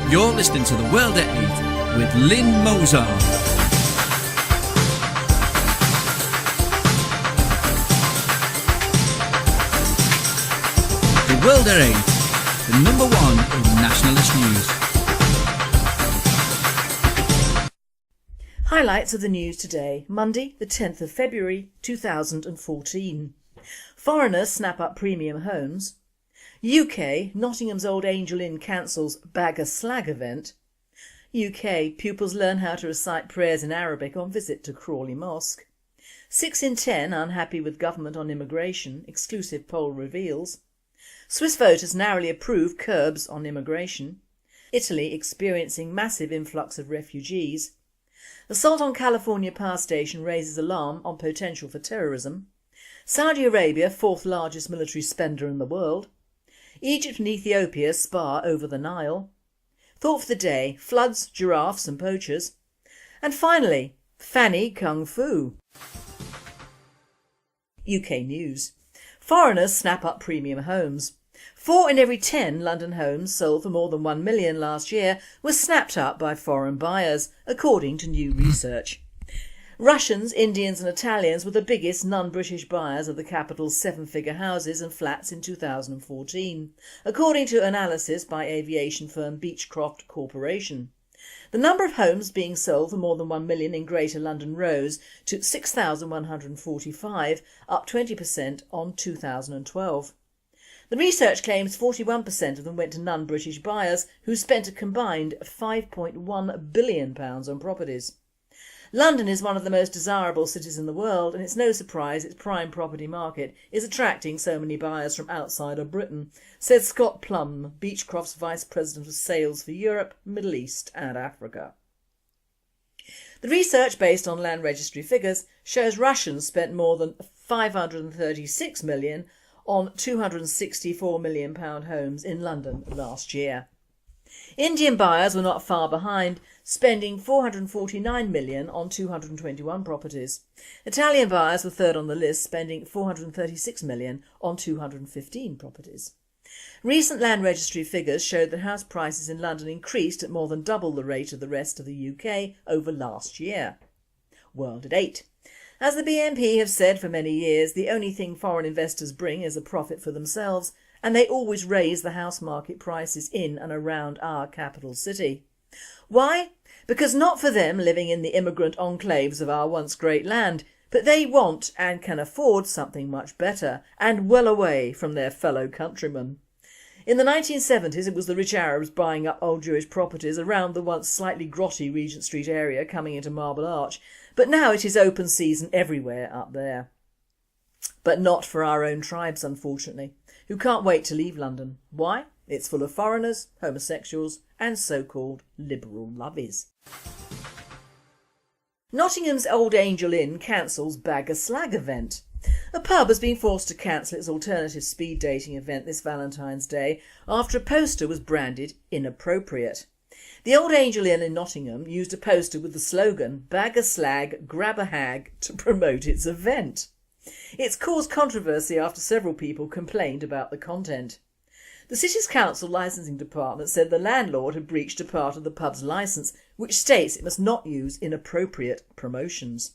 You're listening to The World at 8 with Lynn Mozart. The World at 8, the number one in nationalist news. Highlights of the news today, Monday the 10th of February 2014. Foreigners snap up premium homes. UK, Nottingham's Old Angel Inn cancels Bag of Slag event. UK, pupils learn how to recite prayers in Arabic on visit to Crawley Mosque. 6 in 10 unhappy with government on immigration, exclusive poll reveals. Swiss voters narrowly approve curbs on immigration. Italy experiencing massive influx of refugees. Assault on California power station raises alarm on potential for terrorism. Saudi Arabia, 4th largest military spender in the world. Egypt and Ethiopia spar over the Nile. Thought for the day, floods, giraffes and poachers. And finally, Fanny Kung Fu. UK news. Foreigners snap up premium homes. 4 in every 10 London homes sold for more than 1 million last year were snapped up by foreign buyers, according to new research. Russians, Indians and Italians were the biggest non-British buyers of the capital's 7-figure houses and flats in 2014, according to analysis by aviation firm Beechcroft Corporation. The number of homes being sold for more than 1 million in Greater London rose to 6,145, up 20% on 2012. The research claims 41% of them went to non-British buyers who spent a combined £5.1 billion on properties. London is one of the most desirable cities in the world, and it's no surprise its prime property market is attracting so many buyers from outside of Britain, said Scott Plum, Beechcroft's Vice President of Sales for Europe, Middle East and Africa. The research, based on land registry figures, shows Russians spent more than £536 million on £264 million homes in London last year. Indian buyers were not far behind, spending £449 million on 221 properties. Italian buyers were third on the list, spending £436 million on 215 properties. Recent land registry figures showed that house prices in London increased at more than double the rate of the rest of the UK over last year. World at 8. As the BNP have said for many years, the only thing foreign investors bring is a profit for themselves, and they always raise the house market prices in and around our capital city. Why? Because not for them living in the immigrant enclaves of our once great land, but they want and can afford something much better and well away from their fellow countrymen. In the 1970s it was the rich Arabs buying up old Jewish properties around the once slightly grotty Regent Street area coming into Marble Arch, but now it is open season everywhere up there. But not for our own tribes, unfortunately, who can't wait to leave London. Why? It's full of foreigners, homosexuals and so-called liberal lovies. Nottingham's Old Angel Inn cancels Bag of Slag event. A pub has been forced to cancel its alternative speed dating event this Valentine's Day after a poster was branded inappropriate. The Old Angel Inn in Nottingham used a poster with the slogan "Bag of Slag, grab a hag" to promote its event. It's caused controversy after several people complained about the content. The city's council licensing department said the landlord had breached a part of the pub's licence which states it must not use inappropriate promotions.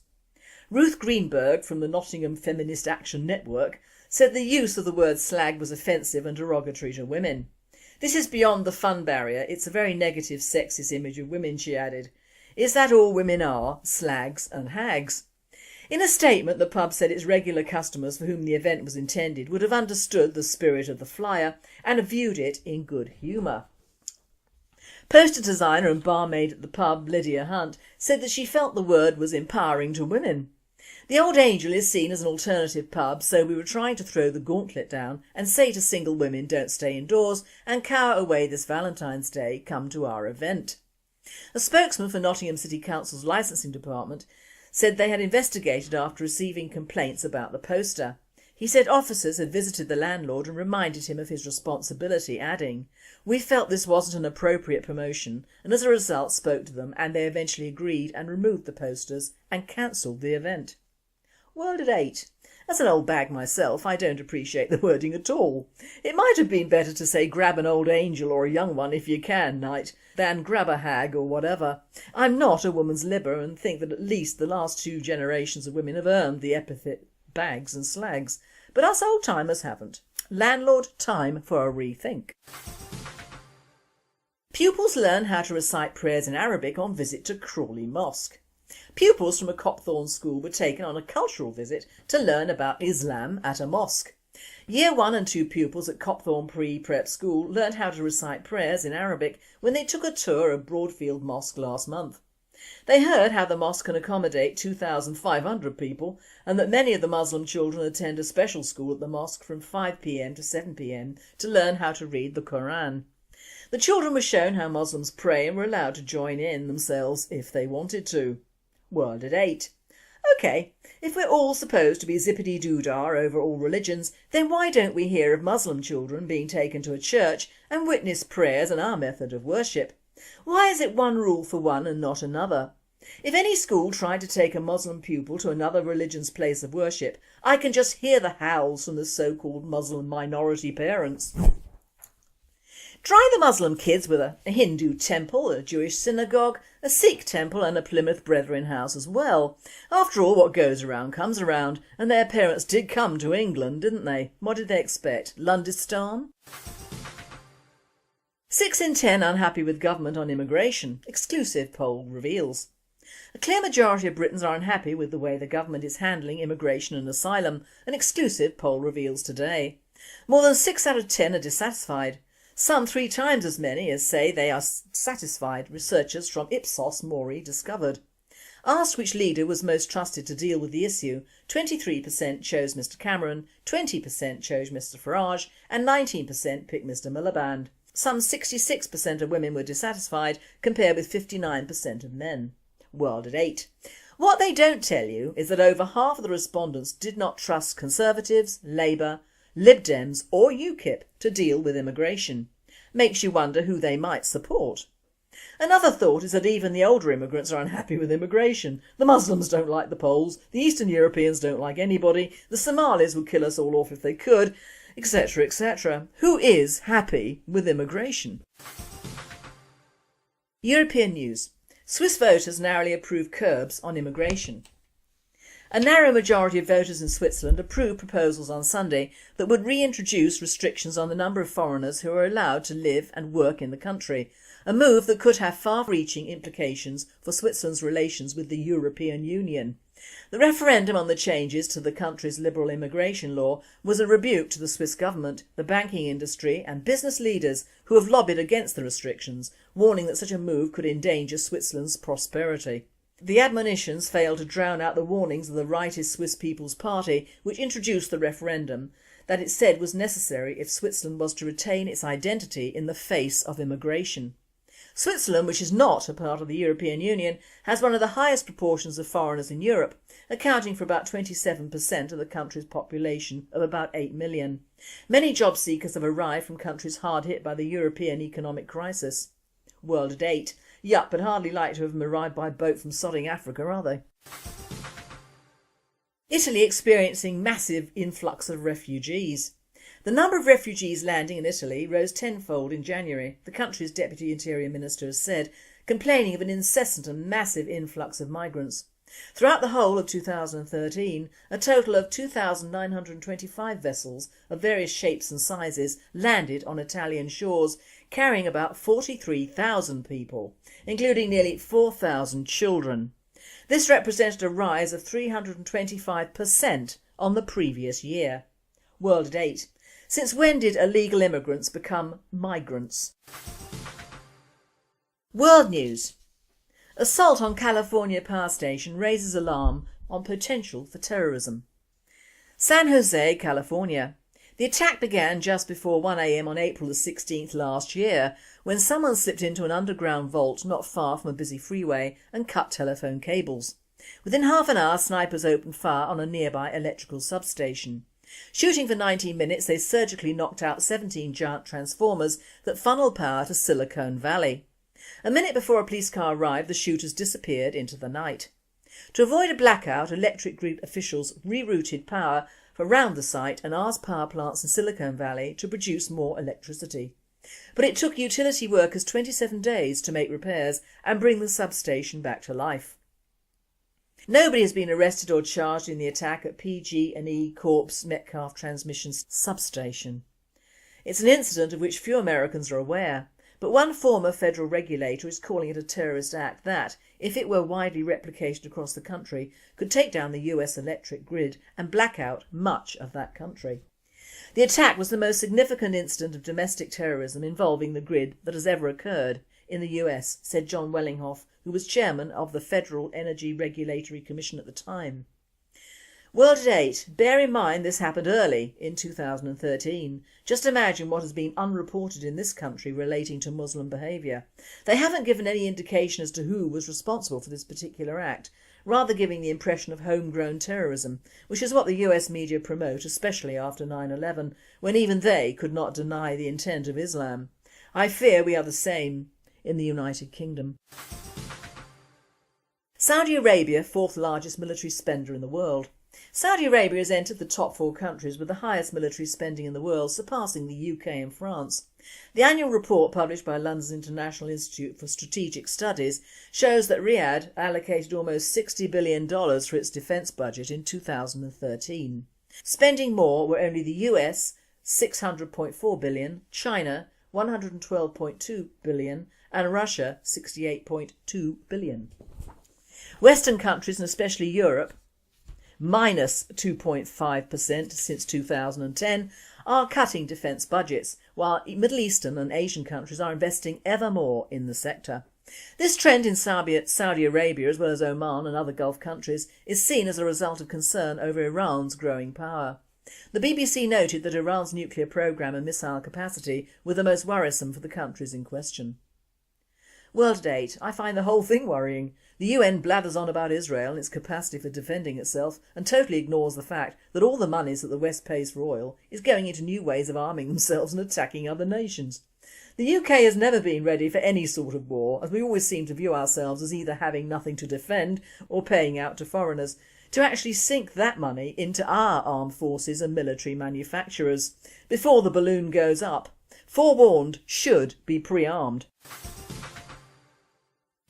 Ruth Greenberg from the Nottingham Feminist Action Network said the use of the word slag was offensive and derogatory to women. "This is beyond the fun barrier, it's a very negative sexist image of women," she added. "Is that all women are, slags and hags?" In a statement, the pub said its regular customers for whom the event was intended would have understood the spirit of the flyer and have viewed it in good humour. Poster designer and barmaid at the pub, Lydia Hunt, said that she felt the word was empowering to women. "The Old Angel is seen as an alternative pub, so we were trying to throw the gauntlet down and say to single women don't stay indoors and cower away this Valentine's Day, come to our event." A spokesman for Nottingham City Council's licensing department said they had investigated after receiving complaints about the poster. He said officers had visited the landlord and reminded him of his responsibility, adding, "We felt this wasn't an appropriate promotion and as a result spoke to them and they eventually agreed and removed the posters and cancelled the event." World at 8. As an old bag myself, I don't appreciate the wording at all. It might have been better to say grab an old angel or a young one if you can, knight, than grab a hag or whatever. I'm not a woman's libber and think that at least the last 2 generations of women have earned the epithet bags and slags, but us old timers haven't. Landlord, time for a rethink. Pupils learn how to recite prayers in Arabic on visit to Crawley Mosque. Pupils from a Copthorne school were taken on a cultural visit to learn about Islam at a mosque. Year 1 and 2 pupils at Copthorne Pre-Prep School learned how to recite prayers in Arabic when they took a tour of Broadfield Mosque last month. They heard how the mosque can accommodate 2,500 people and that many of the Muslim children attend a special school at the mosque from 5 p.m. to 7 p.m. to learn how to read the Quran. The children were shown how Muslims pray and were allowed to join in themselves if they wanted to. World at 8. OK, if we're all supposed to be zippity-doo-dah over all religions, then why don't we hear of Muslim children being taken to a church and witness prayers and our method of worship? Why is it one rule for one and not another? If any school tried to take a Muslim pupil to another religion's place of worship, I can just hear the howls from the so-called Muslim minority parents. Try the Muslim kids with a Hindu temple, a Jewish synagogue, a Sikh temple and a Plymouth Brethren house as well. After all, what goes around comes around, and their parents did come to England, didn't they? What did they expect? Lundistan? 6 in 10 unhappy with government on immigration, exclusive poll reveals. A clear majority of Britons are unhappy with the way the government is handling immigration and asylum, an exclusive poll reveals today. More than 6 out of 10 are dissatisfied. Some 3 times as many as say they are satisfied, researchers from Ipsos MORI discovered. Asked which leader was most trusted to deal with the issue, 23% chose Mr Cameron, 20% chose Mr Farage and 19% picked Mr Miliband. Some 66% of women were dissatisfied compared with 59% of men. World at 8. What they don't tell you is that over half of the respondents did not trust Conservatives, Labour, Lib Dems or UKIP to deal with immigration. Makes you wonder who they might support. Another thought is that even the older immigrants are unhappy with immigration. The Muslims don't like the Poles, the Eastern Europeans don't like anybody, the Somalis would kill us all off if they could, etc, etc. Who is happy with immigration? European news. Swiss voters narrowly approve curbs on immigration. A narrow majority of voters in Switzerland approved proposals on Sunday that would reintroduce restrictions on the number of foreigners who are allowed to live and work in the country, a move that could have far-reaching implications for Switzerland's relations with the European Union. The referendum on the changes to the country's liberal immigration law was a rebuke to the Swiss government, the banking industry and business leaders who have lobbied against the restrictions, warning that such a move could endanger Switzerland's prosperity. The admonitions failed to drown out the warnings of the rightist Swiss People's Party, which introduced the referendum, that it said was necessary if Switzerland was to retain its identity in the face of immigration. Switzerland, which is not a part of the European Union, has one of the highest proportions of foreigners in Europe, accounting for about 27% of the country's population of about 8 million. Many job seekers have arrived from countries hard hit by the European economic crisis. World at 8. Yup, but hardly like to have them arrived by boat from sodding Africa, are they? Italy experiencing massive influx of refugees. The number of refugees landing in Italy rose tenfold in January, the country's Deputy Interior Minister has said, complaining of an incessant and massive influx of migrants. Throughout the whole of 2013, a total of 2,925 vessels of various shapes and sizes landed on Italian shores, carrying about 43,000 people, including nearly 4,000 children. This represented a rise of 325% on the previous year. World at 8. Since when did illegal immigrants become migrants? World news. Assault on California power station raises alarm on potential for terrorism. San Jose, California. The attack began just before 1 a.m. on April the 16th last year, when someone slipped into an underground vault not far from a busy freeway and cut telephone cables. Within half an hour, snipers opened fire on a nearby electrical substation. Shooting for 19 minutes, they surgically knocked out 17 giant transformers that funnel power to Silicon Valley. A minute before a police car arrived, the shooters disappeared into the night. To avoid a blackout, electric grid officials rerouted power around the site and asked power plants in Silicon Valley to produce more electricity. But it took utility workers 27 days to make repairs and bring the substation back to life. Nobody has been arrested or charged in the attack at PG&E Corp's Metcalfe Transmission substation. It's an incident of which few Americans are aware, but one former federal regulator is calling it a terrorist act that, if it were widely replicated across the country, could take down the US electric grid and black out much of that country. The attack was the most significant incident of domestic terrorism involving the grid that has ever occurred in the US, said John Wellinghoff, who was chairman of the Federal Energy Regulatory Commission at the time. World at 8. Bear in mind this happened early in 2013. Just imagine what has been unreported in this country relating to Muslim behaviour. They haven't given any indication as to who was responsible for this particular act, rather giving the impression of homegrown terrorism, which is what the US media promote, especially after 9/11, when even they could not deny the intent of Islam. I fear we are the same in the United Kingdom. Saudi Arabia, fourth largest military spender in the world. Saudi Arabia has entered the top 4 countries with the highest military spending in the world, surpassing the UK and France. The annual report published by London's International Institute for Strategic Studies shows that Riyadh allocated almost $60 billion for its defence budget in 2013. Spending more were only the US $600.4 billion, China $112.2 billion and Russia $68.2 billion. Western countries and especially Europe, minus 2.5% since 2010, are cutting defence budgets, while Middle Eastern and Asian countries are investing ever more in the sector. This trend in Saudi Arabia, as well as Oman and other Gulf countries, is seen as a result of concern over Iran's growing power. The BBC noted that Iran's nuclear programme and missile capacity were the most worrisome for the countries in question. World at 8. I find the whole thing worrying. The UN blathers on about Israel and its capacity for defending itself and totally ignores the fact that all the monies that the West pays for oil is going into new ways of arming themselves and attacking other nations. The UK has never been ready for any sort of war, as we always seem to view ourselves as either having nothing to defend or paying out to foreigners. To actually sink that money into our armed forces and military manufacturers before the balloon goes up. Forewarned should be pre-armed.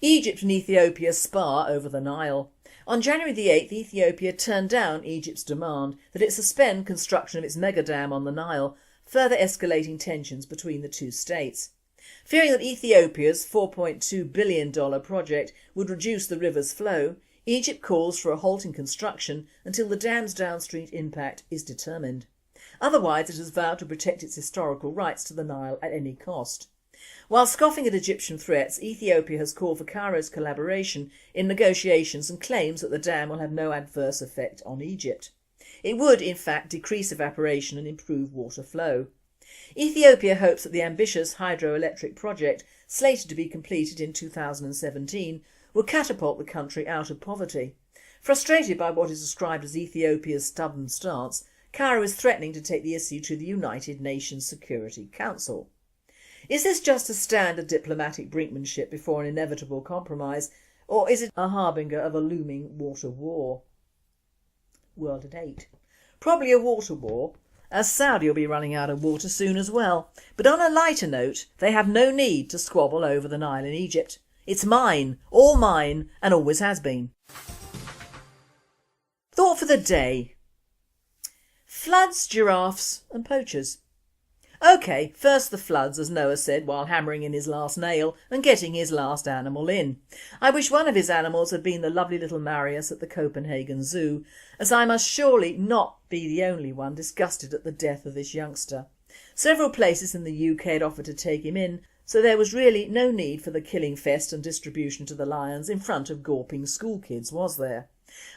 Egypt and Ethiopia spar over the Nile. On January the 8th, Ethiopia turned down Egypt's demand that it suspend construction of its mega dam on the Nile, further escalating tensions between the two states. Fearing that Ethiopia's $4.2 billion project would reduce the river's flow, Egypt calls for a halt in construction until the dam's downstream impact is determined. Otherwise, it has vowed to protect its historical rights to the Nile at any cost. While scoffing at Egyptian threats, Ethiopia has called for Cairo's collaboration in negotiations and claims that the dam will have no adverse effect on Egypt. It would, in fact, decrease evaporation and improve water flow. Ethiopia hopes that the ambitious hydroelectric project, slated to be completed in 2017, will catapult the country out of poverty. Frustrated by what is described as Ethiopia's stubborn stance, Cairo is threatening to take the issue to the United Nations Security Council. Is this just a standard diplomatic brinkmanship before an inevitable compromise, or is it a harbinger of a looming water war? World at 8. Probably a water war, as Saudi will be running out of water soon as well. But on a lighter note, they have no need to squabble over the Nile in Egypt. It's mine, all mine, and always has been. Thought for the day. Floods, giraffes and poachers. OK, first the floods, as Noah said while hammering in his last nail and getting his last animal in. I wish one of his animals had been the lovely little Marius at the Copenhagen Zoo, as I must surely not be the only one disgusted at the death of this youngster. Several places in the UK had offered to take him in, so there was really no need for the killing fest and distribution to the lions in front of gawping school kids, was there?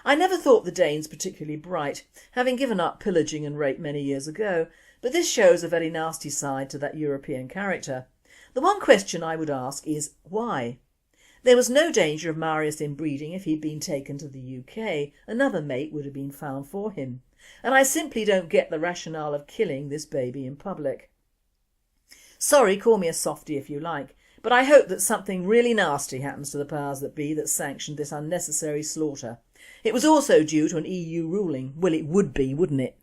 I never thought the Danes particularly bright, having given up pillaging and rape many years ago, but this shows a very nasty side to that European character. The one question I would ask is why? There was no danger of Marius inbreeding if he'd been taken to the UK. Another mate would have been found for him. And I simply don't get the rationale of killing this baby in public. Sorry, call me a softie if you like, but I hope that something really nasty happens to the powers that be that sanctioned this unnecessary slaughter. It was also due to an EU ruling. Well, it would be, wouldn't it?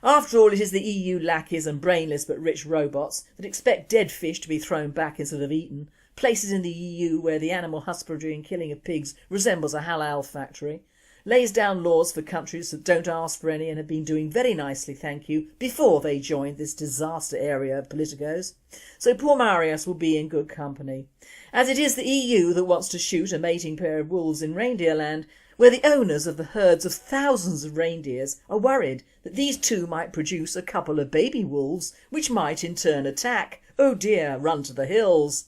After all, it is the EU lackeys and brainless but rich robots that expect dead fish to be thrown back instead of eaten, places in the EU where the animal husbandry and killing of pigs resembles a halal factory, lays down laws for countries that don't ask for any and have been doing very nicely, thank you, before they joined this disaster area of politicos. So poor Marius will be in good company, as it is the EU that wants to shoot a mating pair of wolves in reindeer land, where the owners of the herds of thousands of reindeers are worried that these two might produce a couple of baby wolves which might in turn attack. Oh dear, run to the hills.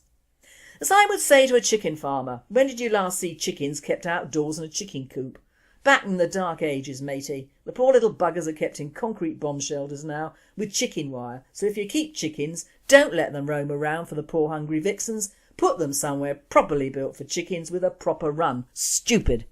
As I would say to a chicken farmer, when did you last see chickens kept outdoors in a chicken coop? Back in the dark ages, matey. The poor little buggers are kept in concrete bomb shelters now with chicken wire, so if you keep chickens, don't let them roam around for the poor hungry vixens. Put them somewhere properly built for chickens with a proper run. Stupid.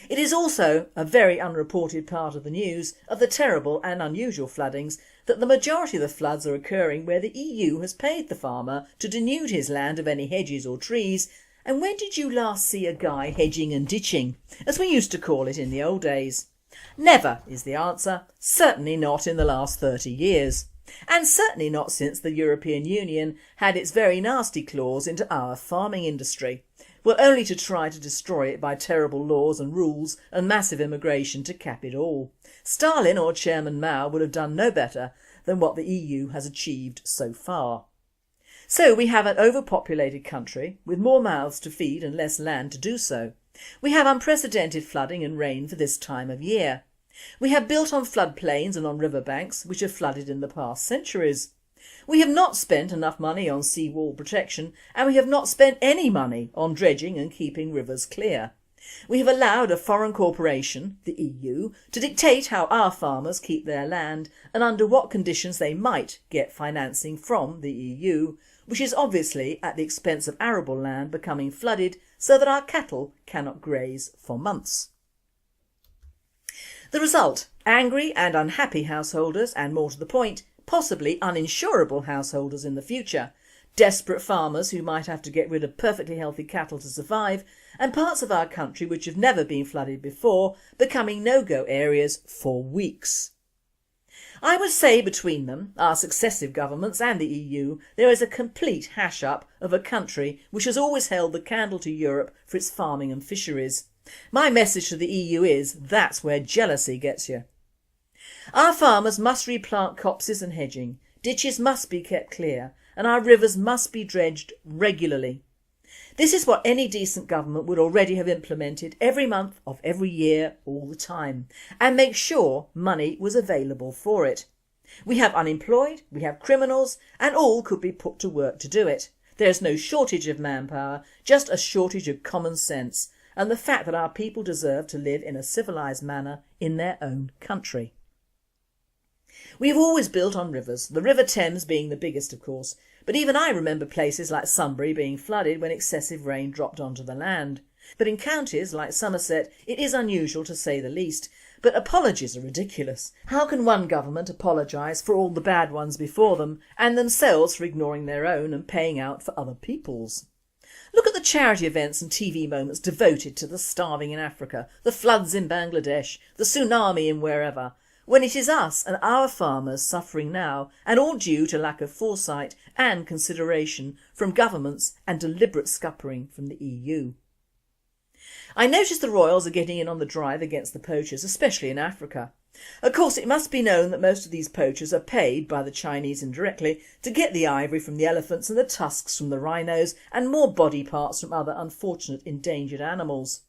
It is also a very unreported part of the news of the terrible and unusual floodings that the majority of the floods are occurring where the EU has paid the farmer to denude his land of any hedges or trees. And when did you last see a guy hedging and ditching, as we used to call it in the old days? Never is the answer, certainly not in the last 30 years. And certainly not since the European Union had its very nasty claws into our farming industry. Well, only to try to destroy it by terrible laws and rules and massive immigration to cap it all. Stalin or Chairman Mao would have done no better than what the EU has achieved so far. So we have an overpopulated country with more mouths to feed and less land to do so. We have unprecedented flooding and rain for this time of year. We have built on floodplains and on riverbanks which have flooded in the past centuries. We have not spent enough money on seawall protection, and we have not spent any money on dredging and keeping rivers clear. We have allowed a foreign corporation, the EU, to dictate how our farmers keep their land and under what conditions they might get financing from the EU, which is obviously at the expense of arable land becoming flooded so that our cattle cannot graze for months. The result: angry and unhappy householders, and more to the point, possibly uninsurable householders in the future, desperate farmers who might have to get rid of perfectly healthy cattle to survive, and parts of our country which have never been flooded before becoming no-go areas for weeks. I would say between them, our successive governments and the EU, there is a complete hash-up of a country which has always held the candle to Europe for its farming and fisheries. My message to the EU is, that's where jealousy gets you. Our farmers must replant copses and hedging, ditches must be kept clear, and our rivers must be dredged regularly. This is what any decent government would already have implemented every month of every year all the time, and make sure money was available for it. We have unemployed, we have criminals, and all could be put to work to do it. There is no shortage of manpower, just a shortage of common sense, and the fact that our people deserve to live in a civilised manner in their own country. We have always built on rivers, the River Thames being the biggest of course, but even I remember places like Sunbury being flooded when excessive rain dropped onto the land. But in counties like Somerset it is unusual to say the least, but apologies are ridiculous. How can one government apologise for all the bad ones before them and themselves for ignoring their own and paying out for other people's? Look at the charity events and TV moments devoted to the starving in Africa, the floods in Bangladesh, the tsunami in wherever, when it is us and our farmers suffering now, and all due to lack of foresight and consideration from governments and deliberate scuppering from the EU. I notice the royals are getting in on the drive against the poachers, especially in Africa. Of course it must be known that most of these poachers are paid by the Chinese indirectly to get the ivory from the elephants and the tusks from the rhinos and more body parts from other unfortunate endangered animals.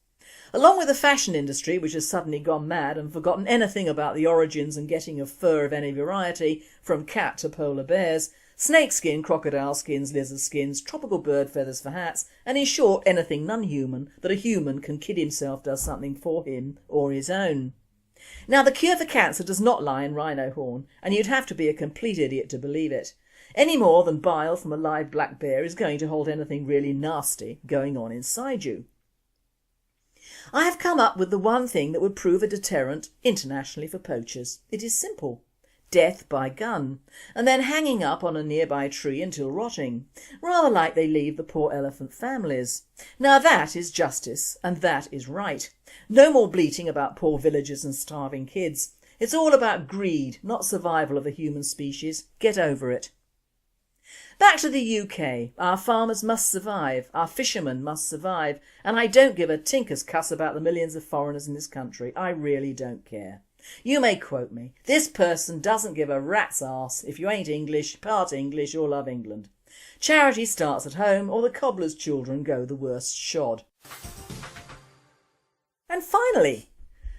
Along with the fashion industry, which has suddenly gone mad and forgotten anything about the origins and getting of fur of any variety, from cat to polar bears, snakeskin, crocodile skins, lizard skins, tropical bird feathers for hats, and in short anything non-human that a human can kid himself does something for him or his own. Now the cure for cancer does not lie in rhino horn, and you'd have to be a complete idiot to believe it, any more than bile from a live black bear is going to hold anything really nasty going on inside you. I have come up with the one thing that would prove a deterrent internationally for poachers. It is simple: death by gun, and then hanging up on a nearby tree until rotting, rather like they leave the poor elephant families. Now that is justice, and that is right. No more bleating about poor villagers and starving kids. It's all about greed, not survival of the human species. Get over it. Back to the UK. Our farmers must survive, our fishermen must survive, and I don't give a tinker's cuss about the millions of foreigners in this country. I really don't care. You may quote me. This person doesn't give a rat's arse if you ain't English, part English or love England. Charity starts at home or the cobbler's children go the worst shod. And finally,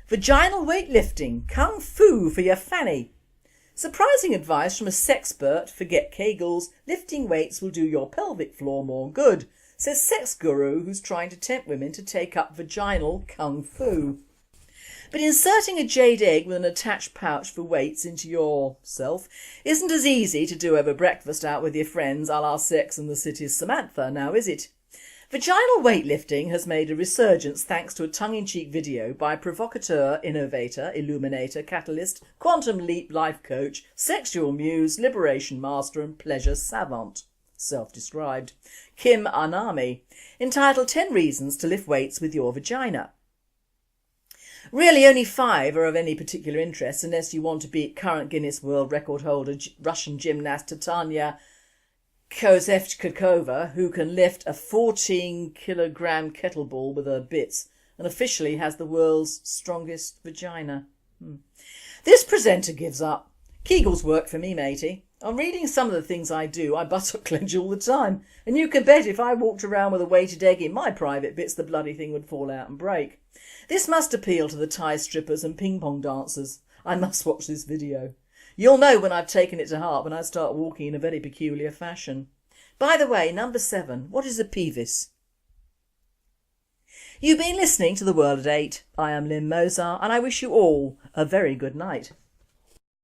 vaginal weightlifting, kung fu for your fanny. Surprising advice from a sexpert, forget Kegels, lifting weights will do your pelvic floor more good, says sex guru who's trying to tempt women to take up vaginal kung fu. But inserting a jade egg with an attached pouch for weights into yourself isn't as easy to do over breakfast out with your friends a la Sex and the City's Samantha, now is it? Vaginal weightlifting has made a resurgence thanks to a tongue-in-cheek video by provocateur, innovator, illuminator, catalyst, quantum leap life coach, sexual muse, liberation master and pleasure savant, self-described, Kim Anami, entitled 10 Reasons to Lift Weights with Your Vagina. Really only 5 are of any particular interest unless you want to beat current Guinness World Record holder Russian gymnast Tatiana Kozevchikova, who can lift a 14-kilogram kettlebell with her bits and officially has the world's strongest vagina. This presenter gives up. Kegels work for me, matey. On reading some of the things I do, I buttock clench all the time, and you can bet if I walked around with a weighted egg in my private bits, the bloody thing would fall out and break. This must appeal to the Thai strippers and ping pong dancers. I must watch this video. You'll know when I've taken it to heart when I start walking in a very peculiar fashion. By the way, number 7, what is a pevis? You've been listening to The World at 8. I am Lynn Mozart and I wish you all a very good night.